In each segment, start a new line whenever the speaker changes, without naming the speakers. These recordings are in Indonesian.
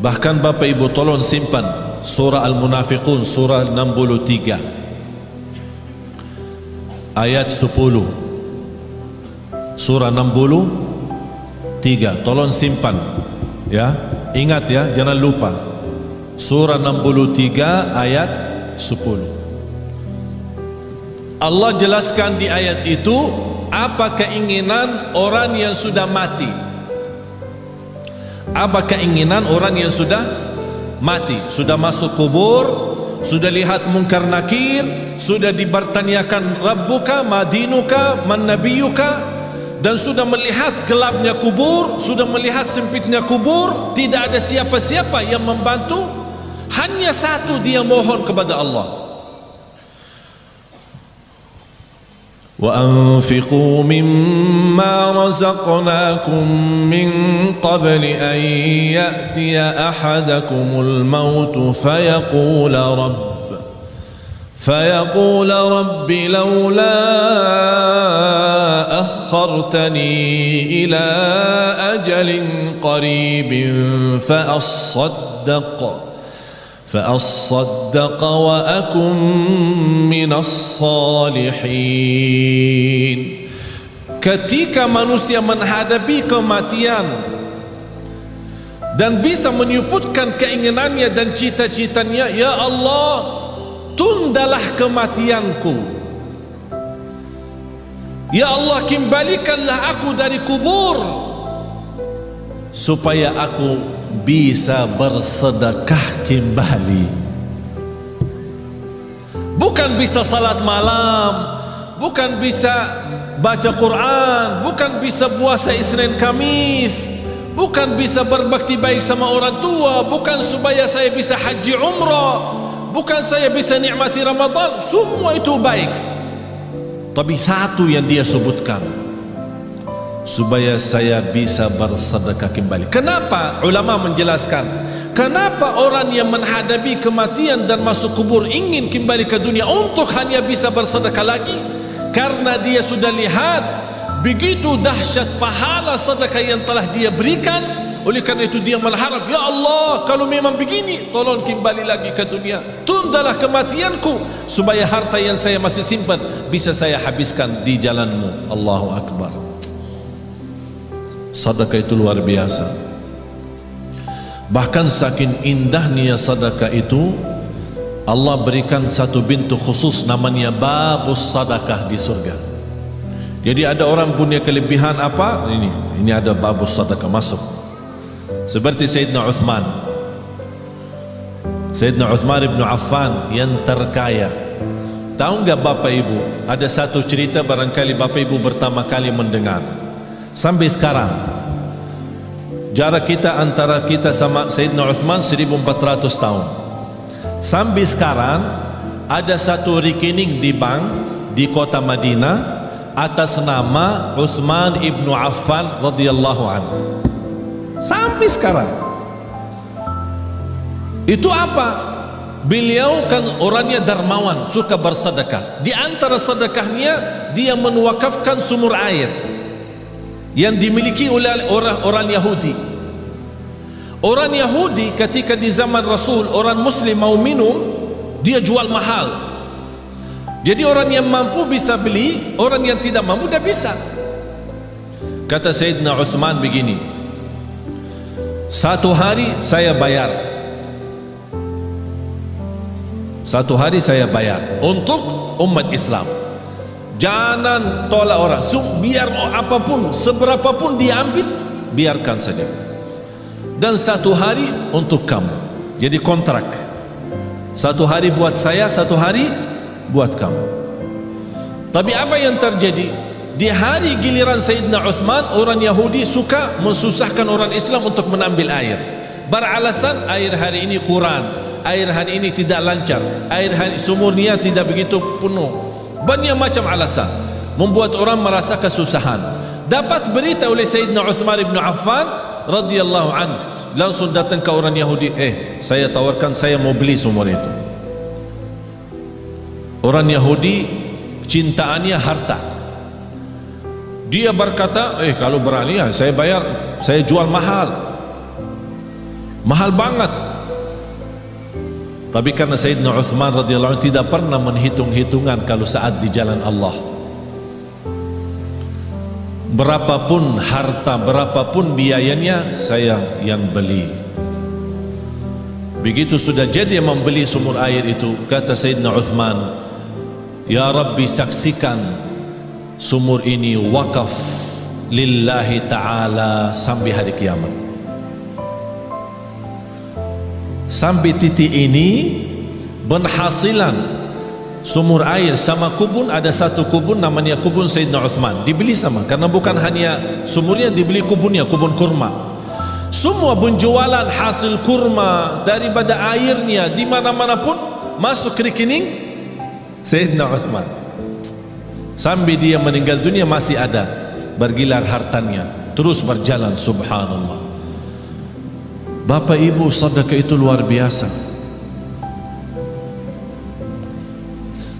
Bahkan Bapak Ibu tolong simpan surah Al-Munafiqun surah 63 ayat 10. Surah 63 tolong simpan ya, ingat ya, jangan lupa. Surah 63 ayat 10. Allah jelaskan di ayat itu apa keinginan orang yang sudah mati. Apa keinginan orang yang sudah mati, sudah masuk kubur, sudah lihat mungkar nakir, sudah dibertanyakan Rabbuka, Madinuka, Man Nabiyuka, dan sudah melihat gelapnya kubur, sudah melihat sempitnya kubur, tidak ada siapa-siapa yang membantu, hanya satu dia mohon kepada Allah. وأنفقوا مما رزقناكم من قبل أن يأتي أحدكم الموت فيقول رب لولا أخرتني إلى أجل قريب فأصدق وأكن من الصالحين. Ketika manusia menghadapi kematian dan bisa menyebutkan keinginannya dan cita-citanya, ya Allah, tundalah kematianku, ya Allah, kembalikanlah aku dari kubur supaya aku bisa bersedekah kembali. Bukan bisa salat malam, bukan bisa baca Quran, bukan bisa puasa Isnin Kamis, bukan bisa berbakti baik sama orang tua, bukan supaya saya bisa haji umrah, bukan saya bisa nikmati Ramadan. Semua itu baik, tapi satu yang dia sebutkan, supaya saya bisa bersedekah kembali. Kenapa? Ulama menjelaskan, kenapa orang yang menghadapi kematian dan masuk kubur ingin kembali ke dunia untuk hanya bisa bersedekah lagi? Karena dia sudah lihat begitu dahsyat pahala sedekah yang telah dia berikan. Oleh karena itu dia mengharap, ya Allah, kalau memang begini, tolong kembali lagi ke dunia, tundalah kematianku supaya harta yang saya masih simpan bisa saya habiskan di jalanmu. Allahu Akbar. Sedekah itu luar biasa. Bahkan saking indahnya sedekah itu, Allah berikan satu pintu khusus namanya babus sedekah di surga. Jadi ada orang punya kelebihan apa? Ini ada babus sedekah masuk. Seperti Sayyidina Uthman. Sayyidina Uthman ibn Affan yang terkaya. Tahu enggak Bapak Ibu, ada satu cerita barangkali Bapak Ibu pertama kali mendengar. Sampai sekarang jarak kita antara kita sama Sayyidina Uthman 1400 tahun. Sampai sekarang ada satu rekening di bank di kota Madinah atas nama Uthman ibn Affan radhiyallahu anhu. Sampai sekarang. Itu apa? Beliau kan orangnya dermawan, suka bersedekah. Di antara sedekahnya dia menwakafkan sumur air yang dimiliki oleh orang Yahudi. Orang Yahudi ketika di zaman Rasul, orang Muslim mau minum, dia jual mahal. Jadi orang yang mampu bisa beli, orang yang tidak mampu tidak bisa. Kata Sayyidina Uthman begini, satu hari saya bayar, satu hari saya bayar untuk umat Islam. Jangan tolak orang, biar apapun, seberapapun diambil, biarkan saja. Dan satu hari untuk kamu. Jadi kontrak. Satu hari buat saya, satu hari buat kamu. Tapi apa yang terjadi? Di hari giliran Sayyidina Uthman, orang Yahudi suka mensusahkan orang Islam untuk menambil air. Beralasan air hari ini kurang, air hari ini tidak lancar, air hari sumurnya tidak begitu penuh. Banyak macam alasan membuat orang merasa kesusahan. Dapat berita oleh Sayyidina Uthman ibn Affan radhiyallahu anhu, langsung datang ke orang Yahudi, saya tawarkan, saya mau beli sumur itu. Orang Yahudi cintaannya harta. Dia berkata, kalau berani ya saya bayar, saya jual mahal. mahal banget. Tapi karena Sayyidina Uthman radhiyallahu anhu tidak pernah menghitung-hitungan kalau saat di jalan Allah, berapapun harta, berapapun biayanya, saya yang beli. Begitu sudah jadi membeli sumur air itu, kata Sayyidina Uthman, ya Rabbi, saksikan sumur ini wakaf lillahi ta'ala sampai hari kiamat. Sampai titik ini penghasilan sumur air sama kubun, ada satu kubun namanya kubun Sayyidina Uthman, dibeli sama, karena bukan hanya sumurnya, dibeli kubunnya, kubun kurma. Semua penjualan hasil kurma daripada airnya di mana-mana pun masuk rekening Sayyidina Uthman. Sampai dia meninggal dunia masih ada bergilar hartanya, terus berjalan. Subhanallah. Bapak ibu, sedekah itu luar biasa,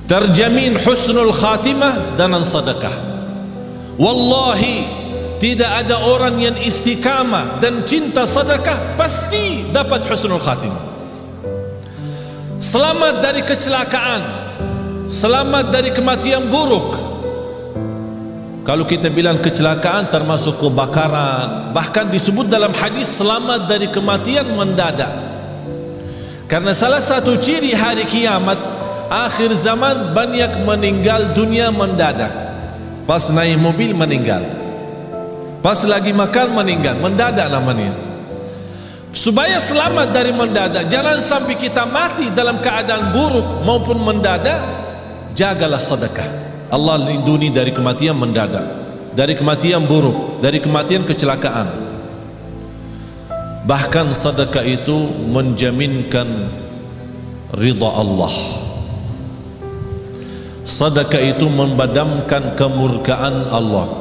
terjamin husnul khatimah dengan sedekah. Wallahi, tidak ada orang yang istiqamah dan cinta sedekah pasti dapat husnul khatimah. Selamat dari kecelakaan, selamat dari kematian buruk. Kalau kita bilang kecelakaan termasuk kebakaran, bahkan disebut dalam hadis selamat dari kematian mendadak. Karena salah satu ciri hari kiamat, akhir zaman, banyak meninggal dunia mendadak. Pas naik mobil meninggal, pas lagi makan meninggal, mendadak namanya. Supaya selamat dari mendadak, jangan sampai kita mati dalam keadaan buruk maupun mendadak, jagalah sedekah. Allah lindungi dari kematian mendadak, dari kematian buruk, dari kematian kecelakaan. Bahkan sedekah itu menjaminkan ridha Allah. Sedekah itu membadamkan kemurkaan Allah.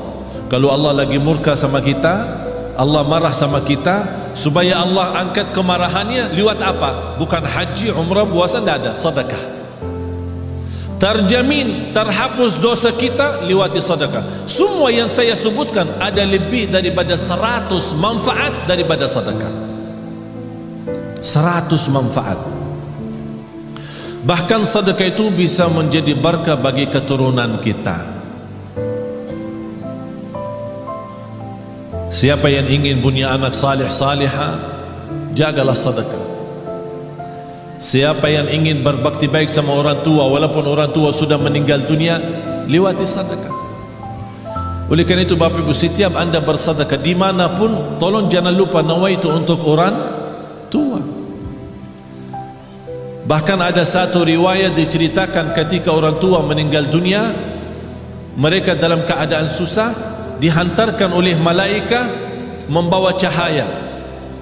Kalau Allah lagi murka sama kita, Allah marah sama kita, supaya Allah angkat kemarahannya lewat apa? Bukan haji, umrah, puasa, tidak ada, sedekah. Terjamin terhapus dosa kita lewati sedekah. Semua yang saya sebutkan ada lebih daripada 100 manfaat daripada sedekah. 100 manfaat. Bahkan sedekah itu bisa menjadi berkah bagi keturunan kita. Siapa yang ingin punya anak salih salihah, jagalah sedekah. Siapa yang ingin berbakti baik sama orang tua, walaupun orang tua sudah meninggal dunia, lewati sedekah. Oleh karena itu Bapak Ibu, setiap anda bersedekah dimanapun, tolong jangan lupa nawaitu untuk orang tua. Bahkan ada satu riwayat diceritakan ketika orang tua meninggal dunia, mereka dalam keadaan susah, dihantarkan oleh malaikat membawa cahaya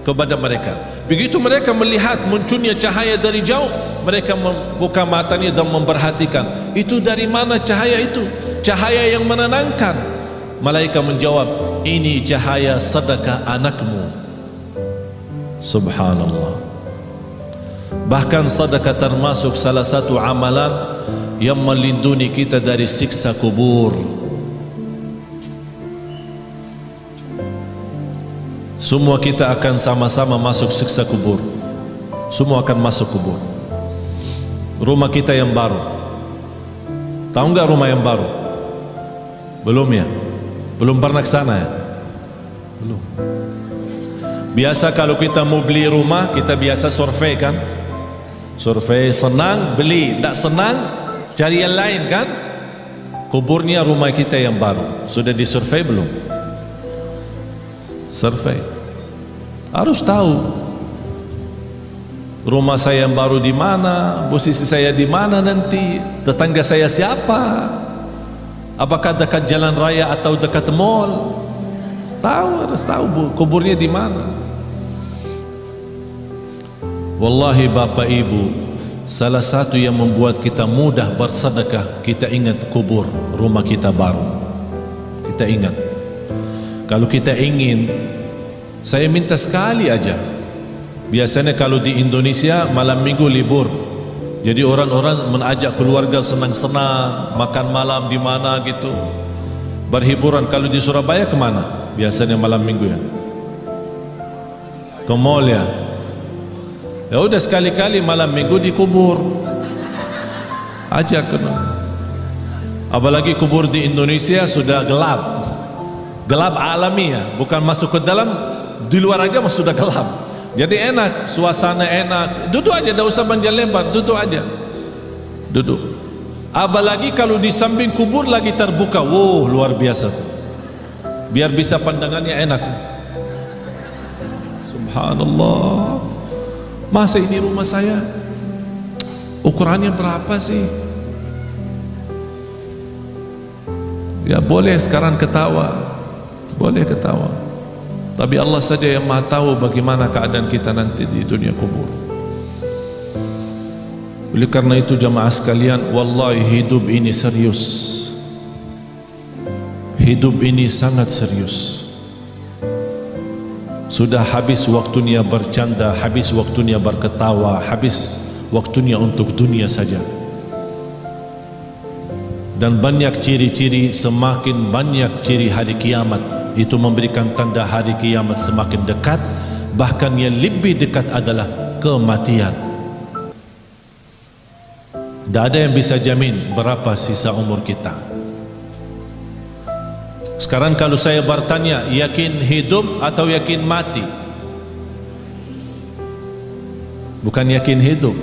kepada mereka. Begitu mereka melihat munculnya cahaya dari jauh, mereka membuka matanya dan memperhatikan, itu dari mana cahaya itu? Cahaya yang menenangkan. Malaikat menjawab, ini cahaya sedekah anakmu. Subhanallah. Bahkan sedekah termasuk salah satu amalan yang melindungi kita dari siksa kubur. Semua kita akan sama-sama masuk siksa kubur. Semua akan masuk kubur. Rumah kita yang baru, tahu nggak rumah yang baru? Belum ya? Belum pernah ke sana ya? Belum. Biasa kalau kita mau beli rumah, kita biasa survei kan? Survei, senang beli, tak senang cari yang lain kan? Kuburnya rumah kita yang baru, sudah disurvei belum? Survei. Harus tahu rumah saya yang baru di mana, posisi saya di mana nanti, tetangga saya siapa, apakah dekat jalan raya atau dekat mall. Tahu, harus tahu kuburnya di mana. Wallahi Bapak Ibu, salah satu yang membuat kita mudah bersedekah, kita ingat kubur rumah kita baru. Kita ingat. Kalau kita ingin, saya minta sekali aja. Biasanya kalau di Indonesia malam minggu libur, jadi orang-orang mengajak keluarga senang-senang, makan malam di mana gitu, berhiburan. Kalau di Surabaya kemana? Biasanya malam minggu ya, ke mall ya. Ya udah sekali-kali malam minggu di kubur. Ajak kena. Apalagi kubur di Indonesia sudah gelap. Gelap alami ya, bukan masuk ke dalam, di luar aja sudah gelap. Jadi enak, suasana enak. Duduk aja, tidak usah panjang lebar, duduk aja. Duduk. Apalagi kalau di samping kubur lagi terbuka, wow, luar biasa tuh. Biar bisa pandangannya enak. Subhanallah. Masa ini rumah saya ukurannya berapa sih? Ya boleh sekarang ketawa, boleh ketawa, tapi Allah saja yang maha tahu bagaimana keadaan kita nanti di dunia kubur. Oleh karena itu jamaah sekalian, wallahi hidup ini serius. Hidup ini sangat serius. Sudah habis waktunya bercanda, habis waktunya berketawa, habis waktunya untuk dunia saja. Dan banyak ciri-ciri, semakin banyak ciri hari kiamat, itu memberikan tanda hari kiamat semakin dekat. Bahkan yang lebih dekat adalah kematian. Tidak ada yang bisa jamin berapa sisa umur kita. Sekarang kalau saya bertanya, yakin hidup atau yakin mati? Bukan yakin hidup.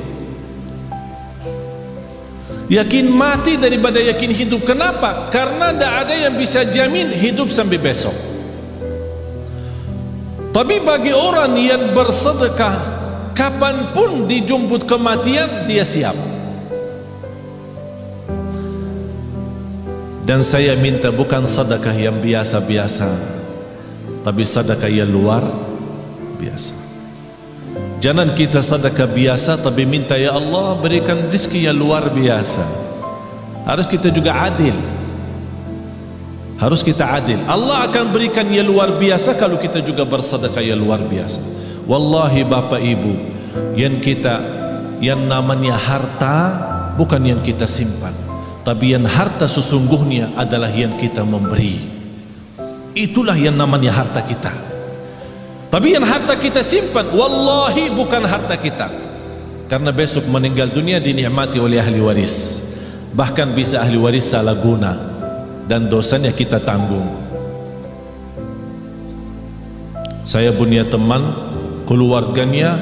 Yakin mati daripada yakin hidup. Kenapa? Karena tidak ada yang bisa jamin hidup sampai besok. Tapi bagi orang yang bersedekah, kapanpun dijemput kematian, dia siap. Dan saya minta bukan sedekah yang biasa-biasa, tapi sedekah yang luar biasa. Jangan kita sedekah biasa tapi minta ya Allah berikan rezeki yang luar biasa. Harus kita juga adil. Harus kita adil. Allah akan berikan yang luar biasa kalau kita juga bersedekah yang luar biasa. Wallahi Bapak Ibu, yang namanya harta bukan yang kita simpan, tapi yang harta sesungguhnya adalah yang kita memberi. Itulah yang namanya harta kita. Tapi yang harta kita simpan, wallahi bukan harta kita. Karena besok meninggal dunia dinikmati oleh ahli waris. Bahkan bisa ahli waris salah guna dan dosanya kita tanggung. Saya punya teman, keluarganya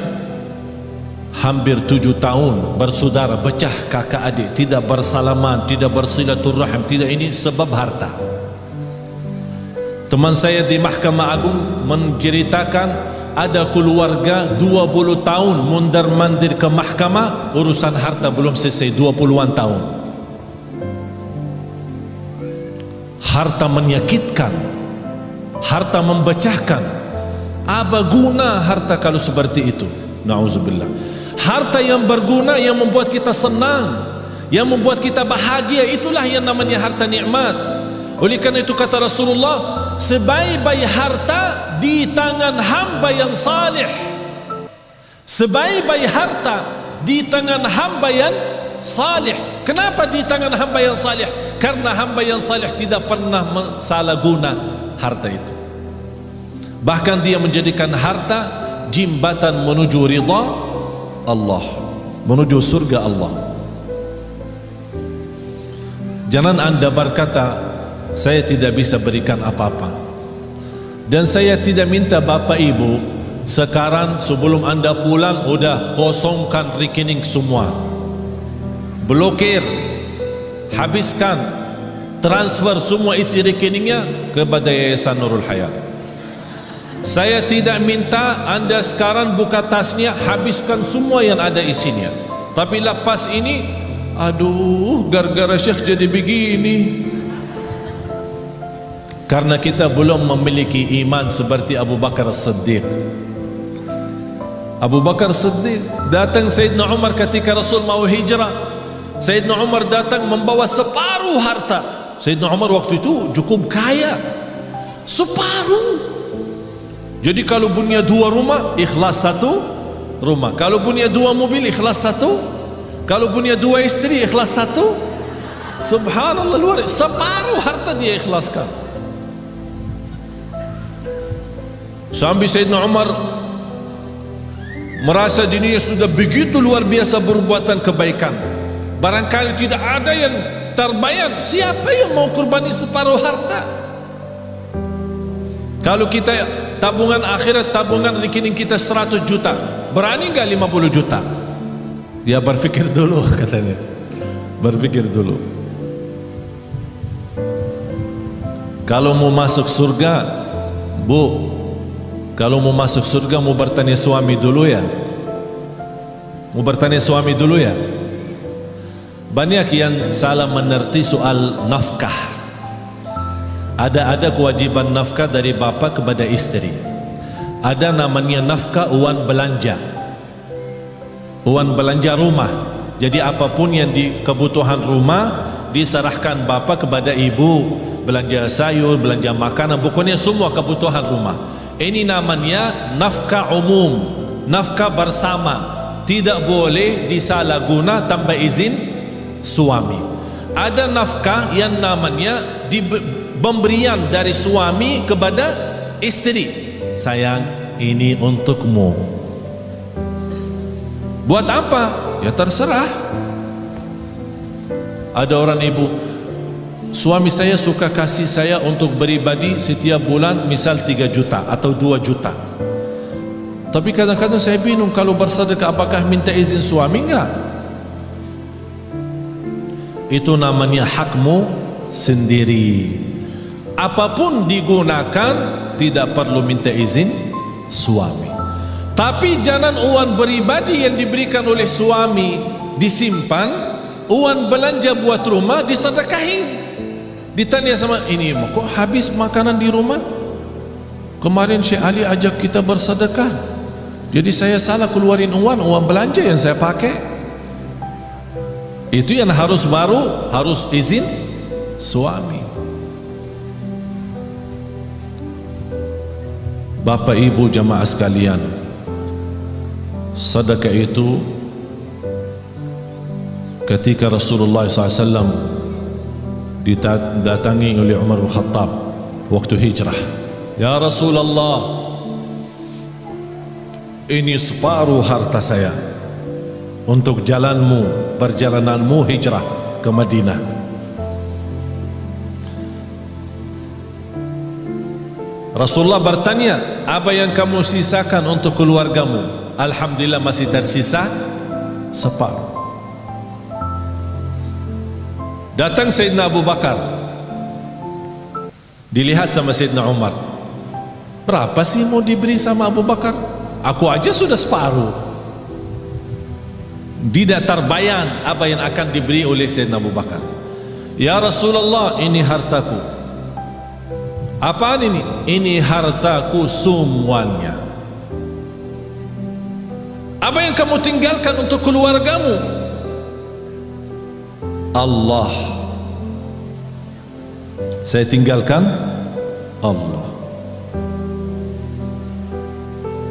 hampir 7 tahun bersaudara, pecah kakak adik, tidak bersalaman, tidak bersilaturahim, tidak, ini sebab harta. Teman saya di Mahkamah Agung menceritakan ada keluarga 20 tahun mondar-mandir ke mahkamah, urusan harta belum selesai, 20-an tahun. Harta menyakitkan, harta memecahkan. Apa guna harta kalau seperti itu? Na'udzubillah. Harta yang berguna, yang membuat kita senang, yang membuat kita bahagia, itulah yang namanya harta nikmat. Oleh karena itu kata Rasulullah, sebaik-baik harta di tangan hamba yang salih. Sebaik-baik harta di tangan hamba yang salih. Kenapa di tangan hamba yang salih? Karena hamba yang salih tidak pernah salah guna harta itu. Bahkan dia menjadikan harta jembatan menuju ridha Allah, menuju surga Allah. Jangan anda berkata saya tidak bisa berikan apa-apa. Dan saya tidak minta Bapak Ibu sekarang sebelum anda pulang udah kosongkan rekening semua, blokir, habiskan, transfer semua isi rekeningnya kepada Yayasan Nurul Hayat. Saya tidak minta anda sekarang buka tasnya, habiskan semua yang ada isinya. Tapi lepas ini, aduh, gara-gara Syekh jadi begini. Karena kita belum memiliki iman seperti Abu Bakar As-Siddiq. Abu Bakar As-Siddiq datang Sayyidina Umar ketika Rasul mau hijrah. Sayyidina Umar datang membawa separuh harta. Sayyidina Umar waktu itu cukup kaya, separuh. Jadi kalau punya 2 rumah, ikhlas 1 rumah. Kalau punya 2 mobil, ikhlas 1. Kalau punya 2 istri, ikhlas 1. Subhanallah, luar, separuh harta dia ikhlaskan. Sampai Sayyidina Umar merasa dirinya sudah begitu luar biasa berbuatan kebaikan. Barangkali tidak ada yang terbayang, siapa yang mau kurbani separuh harta? Kalau kita tabungan akhirat, tabungan rekening kita 100 juta, berani nggak 50 juta? Ya berpikir dulu katanya, berpikir dulu. Kalau mau masuk surga, Bu, kalau mau masuk surga mau bertanya suami dulu ya, mau bertanya suami dulu ya. Banyak yang salah mengerti soal nafkah. Ada kewajiban nafkah dari bapa kepada istri. Ada namanya nafkah uang belanja, uang belanja rumah. Jadi apapun yang di kebutuhan rumah diserahkan bapa kepada ibu, belanja sayur, belanja makanan, pokoknya semua kebutuhan rumah. Ini namanya nafkah umum, nafkah bersama. Tidak boleh disalahguna tanpa izin suami. Ada nafkah yang namanya pemberian dari suami kepada istri. Sayang, ini untukmu. Buat apa? Ya terserah. Ada orang ibu, suami saya suka kasih saya untuk beribadi setiap bulan misal 3 juta atau 2 juta. Tapi kadang-kadang saya bingung, kalau bersedekah apakah minta izin suami? Enggak. Itu namanya hakmu sendiri. Apapun digunakan tidak perlu minta izin suami. Tapi jangan uang pribadi yang diberikan oleh suami disimpan, uang belanja buat rumah disedekahin. Ditanya sama ini, kok habis makanan di rumah? Kemarin Syekh Ali ajak kita bersedekah, jadi saya salah keluarin uang belanja yang saya pakai. Itu yang harus izin suami. Bapak ibu jamaah sekalian, sedekah itu ketika Rasulullah SAW didatangi oleh Umar bin Khattab waktu hijrah. Ya Rasulullah, ini separuh harta saya untuk perjalananmu hijrah ke Madinah. Rasulullah bertanya, apa yang kamu sisakan untuk keluargamu? Alhamdulillah masih tersisa separuh. Datang Sayyidina Abu Bakar, dilihat sama Sayyidina Umar, berapa sih mau diberi sama Abu Bakar? Aku aja sudah separuh. Tidak terbayang apa yang akan diberi oleh Sayyidina Abu Bakar. Ya Rasulullah, ini hartaku. Apaan ini? Ini hartaku semuanya. Apa yang kamu tinggalkan untuk keluargamu? Allah. Saya tinggalkan Allah.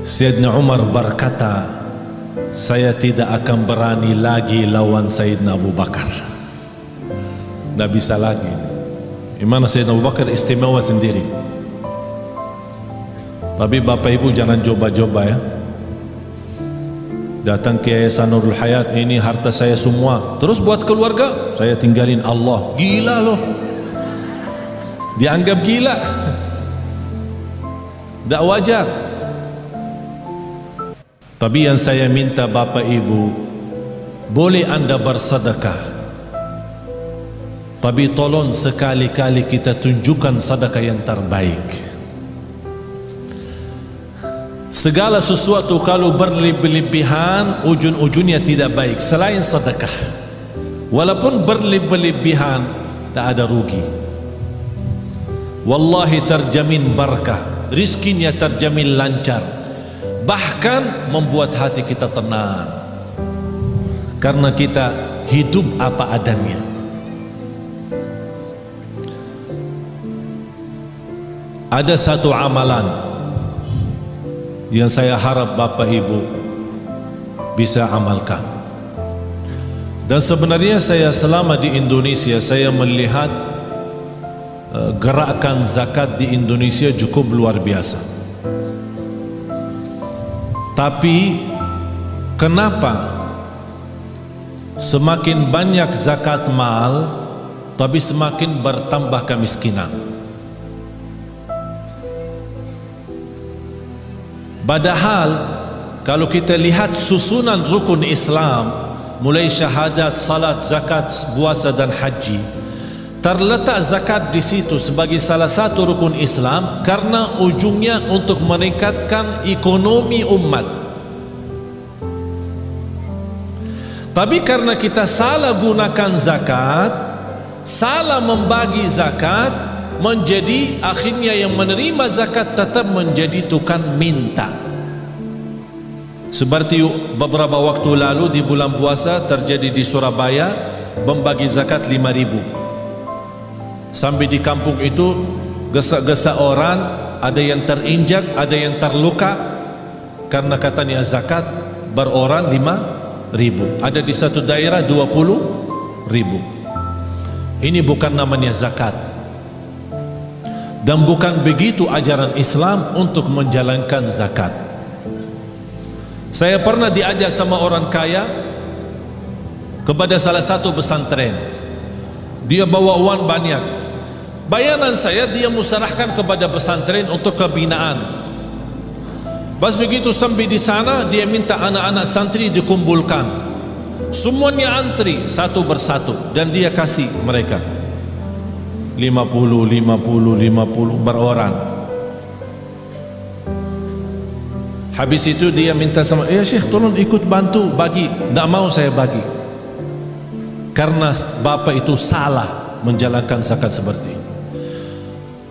Sayyidina Umar berkata, saya tidak akan berani lagi lawan Sayyidina Abu Bakar. Tidak bisa lagi. Gimana Sayyidina Abu Bakar istimewa sendiri. Tapi bapak ibu jangan coba-coba ya. Datang ke Yayasan Nurul Hayat, ini harta saya semua, terus buat keluarga saya tinggalin Allah. Gila loh, dianggap gila. Tak wajar. Tapi yang saya minta bapak ibu, boleh anda bersedekah, tapi tolong sekali-kali kita tunjukkan sedekah yang terbaik. Segala sesuatu kalau berlebihan ujung-ujungnya tidak baik selain sedekah. Walaupun berlebihan tak ada rugi. Wallahi terjamin barakah, rizkinya terjamin lancar, bahkan membuat hati kita tenang karena kita hidup apa adanya. Ada satu amalan yang saya harap bapak ibu bisa amalkan. Dan sebenarnya saya selama di Indonesia, saya melihat gerakan zakat di Indonesia cukup luar biasa. Tapi Kenapa semakin banyak zakat mal tapi semakin bertambah kemiskinan? Padahal kalau kita lihat susunan rukun Islam, mulai syahadat, salat, zakat, puasa dan haji, terletak zakat di situ sebagai salah satu rukun Islam karena ujungnya untuk meningkatkan ekonomi umat. Tapi karena kita salah gunakan zakat, salah membagi zakat, menjadi akhirnya yang menerima zakat tetap menjadi tukang minta. Seperti beberapa waktu lalu di bulan puasa terjadi di Surabaya, membagi zakat 5.000. Sampai di kampung itu gesa-gesa orang, ada yang terinjak, ada yang terluka karena katanya zakat beroran 5.000. Ada di satu daerah 20.000. Ini bukan namanya zakat, dan bukan begitu ajaran Islam untuk menjalankan zakat. Saya pernah diajak sama orang kaya kepada salah satu pesantren. Dia bawa uang banyak. Bayanan saya, dia musarahkan kepada pesantren untuk kebinaan. Pas begitu sampai di sana, dia minta anak-anak santri dikumpulkan. Semuanya antri satu persatu dan dia kasih mereka 50 beroran. Habis itu dia minta sama, ya Syekh tolong ikut bantu bagi. Tak mau saya bagi, karena bapak itu salah menjalankan zakat seperti ini.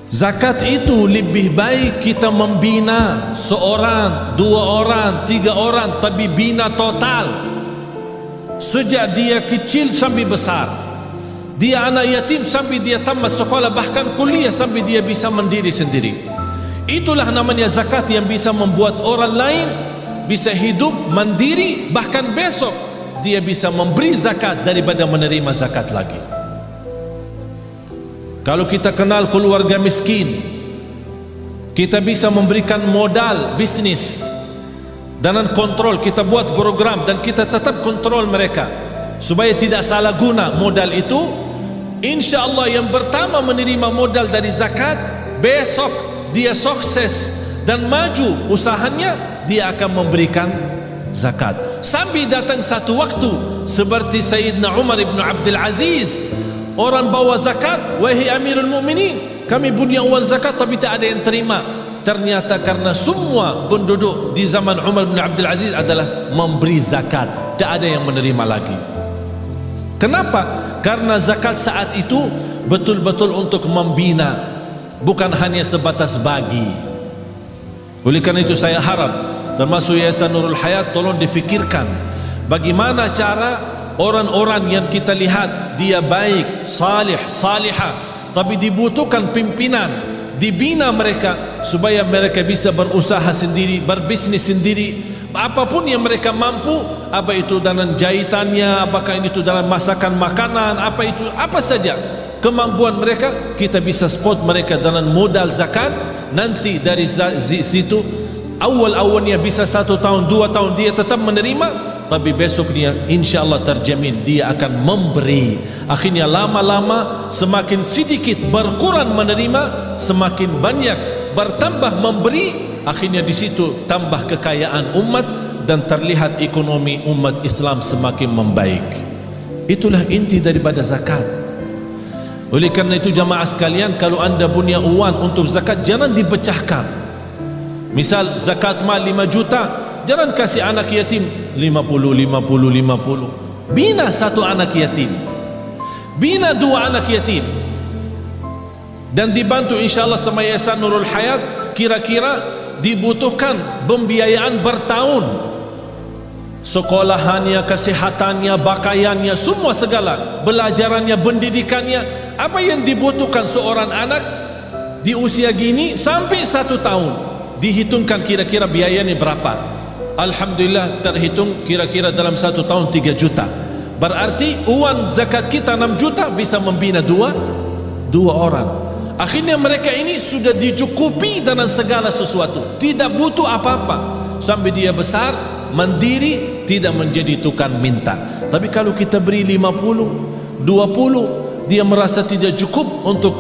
Zakat itu lebih baik kita membina seorang, 2 orang, 3 orang, tapi bina total sejak dia kecil sampai besar. Dia anak yatim sampai dia tamat sekolah, bahkan kuliah, sampai dia bisa mandiri sendiri. Itulah namanya zakat yang bisa membuat orang lain bisa hidup mandiri, bahkan besok dia bisa memberi zakat daripada menerima zakat lagi. Kalau kita kenal keluarga miskin, kita bisa memberikan modal bisnis dengan kontrol. Kita buat program dan kita tetap kontrol mereka supaya tidak salah guna modal itu. Insya Allah yang pertama menerima modal dari zakat, besok dia sukses dan maju usahanya, dia akan memberikan zakat. Sampai datang satu waktu seperti Sayyidina Umar ibn Abdul Aziz, orang bawa zakat, wahai Amirul Mu'minin, kami punya uang zakat tapi tak ada yang terima. Ternyata karena semua penduduk di zaman Umar ibn Abdul Aziz adalah memberi zakat, tak ada yang menerima lagi. Kenapa? Karena zakat saat itu betul-betul untuk membina, bukan hanya sebatas bagi. Oleh karena itu saya harap termasuk Yayasan Nurul Hayat tolong difikirkan bagaimana cara orang-orang yang kita lihat dia baik, salih, salihah, tapi dibutuhkan pimpinan, dibina mereka supaya mereka bisa berusaha sendiri, berbisnis sendiri, apapun yang mereka mampu, apa itu dalam jahitannya, apakah itu dalam masakan makanan, apa itu, apa saja kemampuan mereka, kita bisa support mereka dengan modal zakat. Nanti dari situ awal-awalnya bisa 1 tahun 2 tahun dia tetap menerima, tapi besoknya insya Allah terjamin dia akan memberi. Akhirnya lama-lama semakin sedikit berkurang menerima, semakin banyak bertambah memberi. Akhirnya di situ tambah kekayaan umat dan terlihat ekonomi umat Islam semakin membaik. Itulah inti daripada zakat. Oleh karena itu jamaah sekalian, kalau anda punya uang untuk zakat, jangan dipecahkan. Misal zakat mal 5 juta, jangan kasih anak yatim 50. Bina 1 anak yatim, bina 2 anak yatim, dan dibantu insyaAllah sama Yayasan Nurul Hayat. Kira-kira dibutuhkan pembiayaan bertahun, sekolahannya, kesehatannya, pakaiannya, semua segala, belajarannya, pendidikannya. Apa yang dibutuhkan seorang anak di usia gini sampai 1 tahun, dihitungkan kira-kira biayanya berapa. Alhamdulillah terhitung kira-kira dalam 1 tahun 3 juta. Berarti uang zakat kita 6 juta bisa membina 2 orang. Akhirnya mereka ini sudah dicukupi dengan segala sesuatu, tidak butuh apa-apa, sampai dia besar mandiri, tidak menjadi tukang minta. Tapi kalau kita beri 50, 20, dia merasa tidak cukup untuk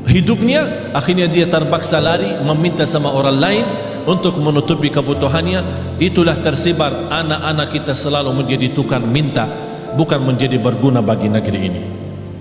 hidupnya, akhirnya dia terpaksa lari meminta sama orang lain untuk menutupi kebutuhannya. Itulah tersebar anak-anak kita selalu menjadi tukang minta, bukan menjadi berguna bagi negeri ini.